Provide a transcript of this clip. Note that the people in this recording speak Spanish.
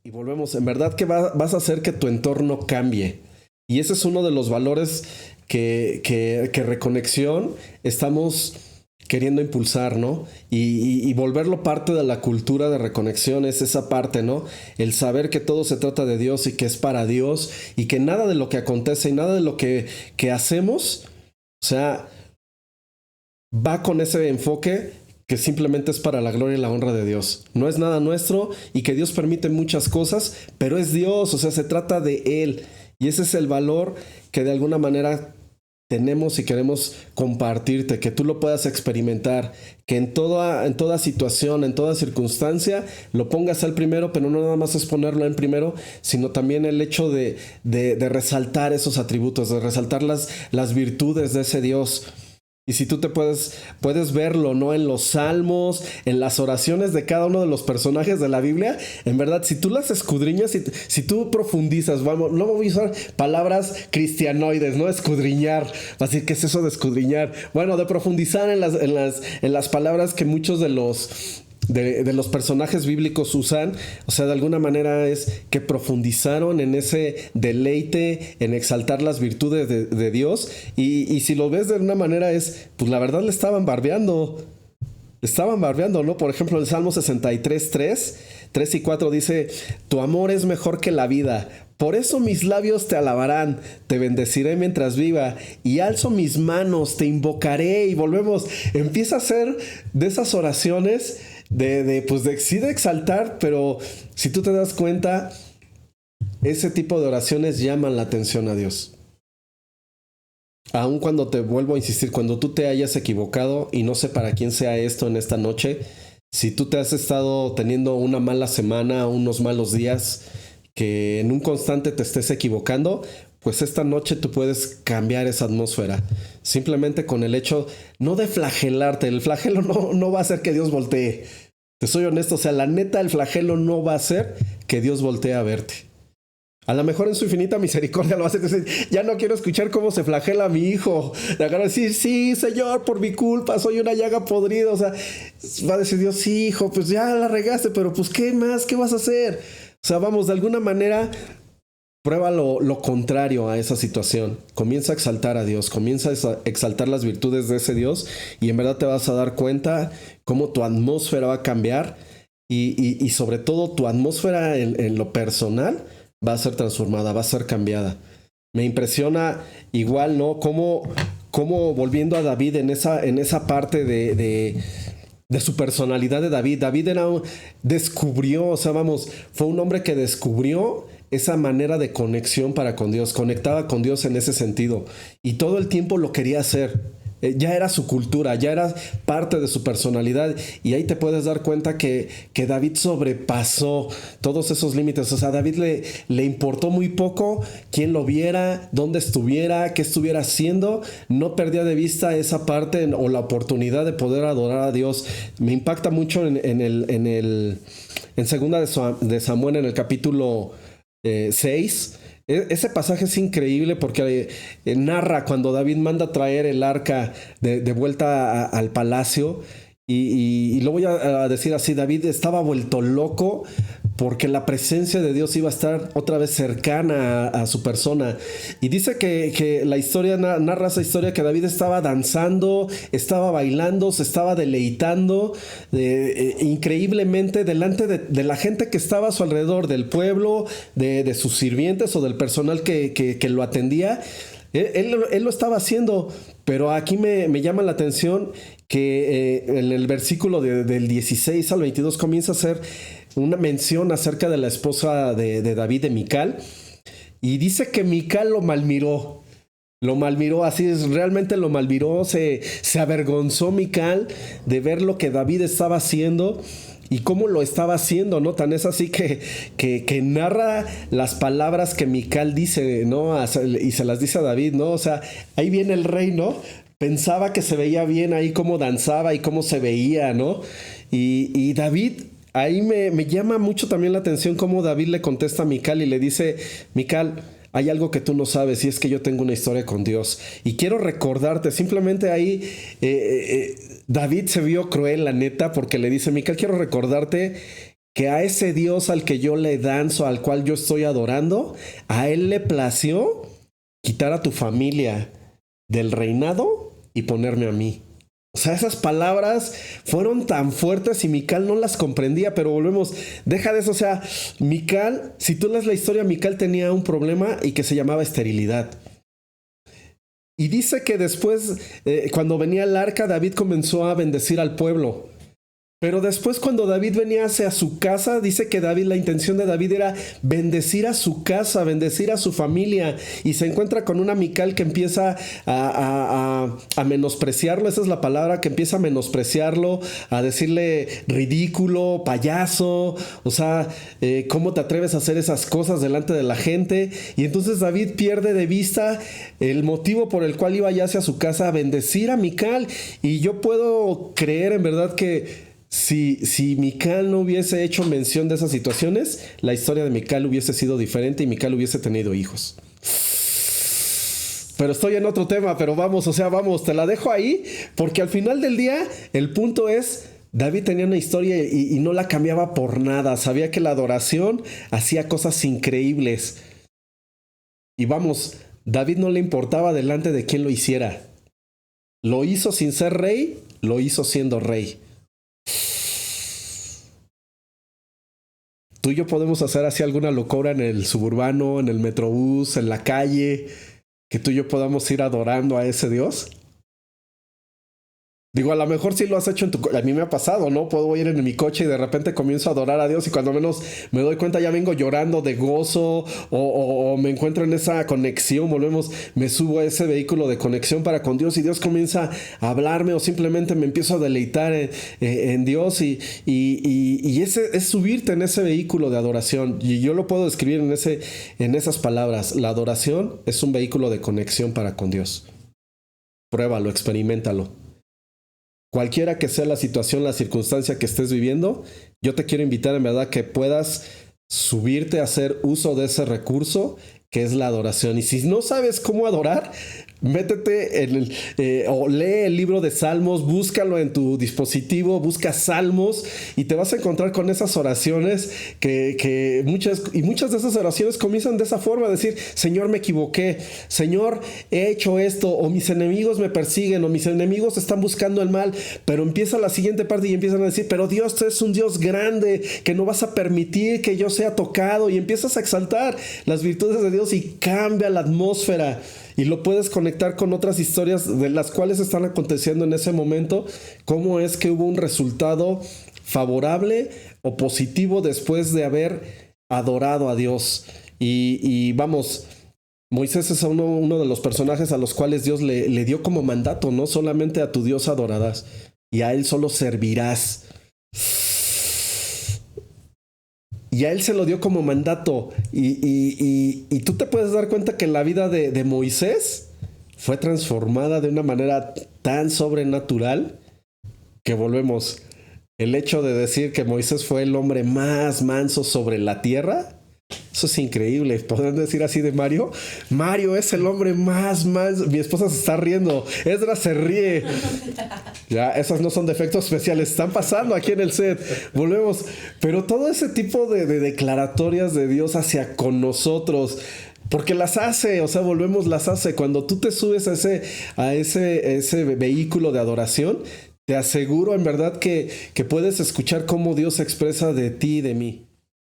Y volvemos, en verdad que vas a hacer que tu entorno cambie. Y ese es uno de los valores que Reconexión estamos queriendo impulsar, ¿no? Y volverlo parte de la cultura de Reconexión es esa parte, ¿no? El saber que todo se trata de Dios y que es para Dios y que nada de lo que acontece y nada de lo que hacemos, o sea, va con ese enfoque que simplemente es para la gloria y la honra de Dios. No es nada nuestro y que Dios permite muchas cosas, pero es Dios, o sea, se trata de Él. Y ese es el valor que de alguna manera tenemos y queremos compartirte, que tú lo puedas experimentar, que en toda situación, en toda circunstancia, lo pongas al primero, pero no nada más es ponerlo en primero, sino también el hecho de resaltar esos atributos, de resaltar las virtudes de ese Dios. Y si tú puedes verlo, ¿no? En los salmos, en las oraciones de cada uno de los personajes de la Biblia, en verdad, si tú las escudriñas, si tú profundizas, vamos, no voy a usar palabras cristianoides, ¿no? Escudriñar, así que es eso de escudriñar. Bueno, de profundizar en las palabras que muchos de los personajes bíblicos usan, o sea, de alguna manera es que profundizaron en ese deleite, en exaltar las virtudes de Dios, y si lo ves de una manera es, pues la verdad le estaban barbeando, ¿no? Por ejemplo, el Salmo 63, 3 y 4 dice, tu amor es mejor que la vida, por eso mis labios te alabarán, te bendeciré mientras viva, y alzo mis manos, te invocaré, y volvemos, empieza a ser de esas oraciones sí de exaltar, pero si tú te das cuenta, ese tipo de oraciones llaman la atención a Dios. Aun cuando te vuelvo a insistir, cuando tú te hayas equivocado, y no sé para quién sea esto en esta noche, si tú te has estado teniendo una mala semana, unos malos días, que en un constante te estés equivocando, pues esta noche tú puedes cambiar esa atmósfera. Simplemente con el hecho, no de flagelarte, el flagelo no va a hacer que Dios voltee. Te soy honesto, o sea, la neta, el flagelo no va a hacer que Dios voltee a verte. A lo mejor en su infinita misericordia lo va a hacer decir, ya no quiero escuchar cómo se flagela a mi hijo. Le van a decir, sí, Señor, por mi culpa, soy una llaga podrida. O sea, va a decir Dios, sí, hijo, pues ya la regaste, pero pues ¿qué más? ¿Qué vas a hacer? O sea, vamos, de alguna manera, prueba lo contrario a esa situación. Comienza a exaltar a Dios, comienza a exaltar las virtudes de ese Dios y en verdad te vas a dar cuenta cómo tu atmósfera va a cambiar y sobre todo tu atmósfera en lo personal va a ser transformada, va a ser cambiada. Me impresiona igual, ¿no? Cómo volviendo a David en esa parte de su personalidad de David. David descubrió, o sea, vamos, fue un hombre que descubrió esa manera de conexión para con Dios, conectaba con Dios en ese sentido y todo el tiempo lo quería hacer. Ya era su cultura, ya era parte de su personalidad y ahí te puedes dar cuenta que David sobrepasó todos esos límites. O sea, a David le importó muy poco quién lo viera, dónde estuviera, qué estuviera haciendo. No perdía de vista esa parte o la oportunidad de poder adorar a Dios. Me impacta mucho en segunda de Samuel, en el capítulo 6. Ese pasaje es increíble porque narra cuando David manda a traer el arca de vuelta al palacio y lo voy a decir así, David estaba vuelto loco porque la presencia de Dios iba a estar otra vez cercana a su persona. Y dice que la historia narra esa historia que David estaba danzando, estaba bailando, se estaba deleitando increíblemente delante de la gente que estaba a su alrededor, del pueblo, de sus sirvientes o del personal que lo atendía. Él lo estaba haciendo, pero aquí me llama la atención que en el versículo del 16 al 22 comienza a hacer una mención acerca de la esposa de David, de Mical, y dice que Mical lo malmiró, así es, realmente lo malmiró, se avergonzó Mical de ver lo que David estaba haciendo y cómo lo estaba haciendo, ¿no? Tan es así que narra las palabras que Mical dice, ¿no? Y se las dice a David, ¿no? O sea, ahí viene el rey, ¿no? Pensaba que se veía bien ahí cómo danzaba y cómo se veía, ¿no? Y David, ahí me llama mucho también la atención cómo David le contesta a Mical y le dice, Mical, hay algo que tú no sabes y es que yo tengo una historia con Dios. Y quiero recordarte, simplemente ahí David se vio cruel, la neta, porque le dice, Mical, quiero recordarte que a ese Dios al que yo le danzo, al cual yo estoy adorando, a él le plació quitar a tu familia del reinado y ponerme a mí. O sea, esas palabras fueron tan fuertes y Mical no las comprendía, pero volvemos, deja de eso. O sea, Mical, si tú lees la historia, Mical tenía un problema y que se llamaba esterilidad. Y dice que después, cuando venía el arca, David comenzó a bendecir al pueblo. Pero después cuando David venía hacia su casa, dice que la intención de David era bendecir a su casa, bendecir a su familia. Y se encuentra con una Mical que empieza a menospreciarlo, esa es la palabra, que empieza a menospreciarlo, a decirle ridículo, payaso. O sea, ¿cómo te atreves a hacer esas cosas delante de la gente? Y entonces David pierde de vista el motivo por el cual iba ya hacia su casa a bendecir a Mical. Y yo puedo creer en verdad que si Mical no hubiese hecho mención de esas situaciones, la historia de Mical hubiese sido diferente y Mical hubiese tenido hijos. Pero estoy en otro tema, pero vamos, te la dejo ahí, porque al final del día el punto es, David tenía una historia y no la cambiaba por nada. Sabía que la adoración hacía cosas increíbles. Y vamos, David no le importaba delante de quién lo hiciera. Lo hizo sin ser rey, lo hizo siendo rey. Tú y yo podemos hacer así alguna locura en el suburbano, en el metrobús, en la calle, que tú y yo podamos ir adorando a ese Dios. Digo, a lo mejor sí lo has hecho en tu coche. A mí me ha pasado, ¿no? Puedo ir en mi coche y de repente comienzo a adorar a Dios y cuando menos me doy cuenta ya vengo llorando de gozo o me encuentro en esa conexión, me subo a ese vehículo de conexión para con Dios y Dios comienza a hablarme o simplemente me empiezo a deleitar en Dios y ese es subirte en ese vehículo de adoración. Y yo lo puedo describir en esas palabras. La adoración es un vehículo de conexión para con Dios. Pruébalo, experiméntalo. Cualquiera que sea la situación, la circunstancia que estés viviendo, yo te quiero invitar en verdad que puedas subirte a hacer uso de ese recurso que es la adoración. Y si no sabes cómo adorar, métete o lee el libro de Salmos, búscalo en tu dispositivo, busca Salmos y te vas a encontrar con esas oraciones que muchas de esas oraciones comienzan de esa forma, decir, Señor, me equivoqué, Señor, he hecho esto, o mis enemigos me persiguen, o mis enemigos están buscando el mal, pero empieza la siguiente parte y empiezan a decir, pero Dios, tú eres un Dios grande, que no vas a permitir que yo sea tocado, y empiezas a exaltar las virtudes de Dios y cambia la atmósfera. Y lo puedes conectar con otras historias de las cuales están aconteciendo en ese momento. Cómo es que hubo un resultado favorable o positivo después de haber adorado a Dios. Y vamos, Moisés es uno de los personajes a los cuales Dios le dio como mandato, no solamente a tu Dios adorarás y a él solo servirás. Y a él se lo dio como mandato. Y tú te puedes dar cuenta que la vida de Moisés fue transformada de una manera tan sobrenatural que volvemos. El hecho de decir que Moisés fue el hombre más manso sobre la tierra, eso es increíble. ¿Podrían decir así de Mario? Mario es el hombre más manso. Mi esposa se está riendo. Esdras se ríe. Ya, esos no son defectos especiales. Están pasando aquí en el set. Volvemos. Pero todo ese tipo de declaratorias de Dios hacia con nosotros, porque las hace, las hace. Cuando tú te subes a ese vehículo de adoración, te aseguro en verdad que puedes escuchar cómo Dios se expresa de ti y de mí.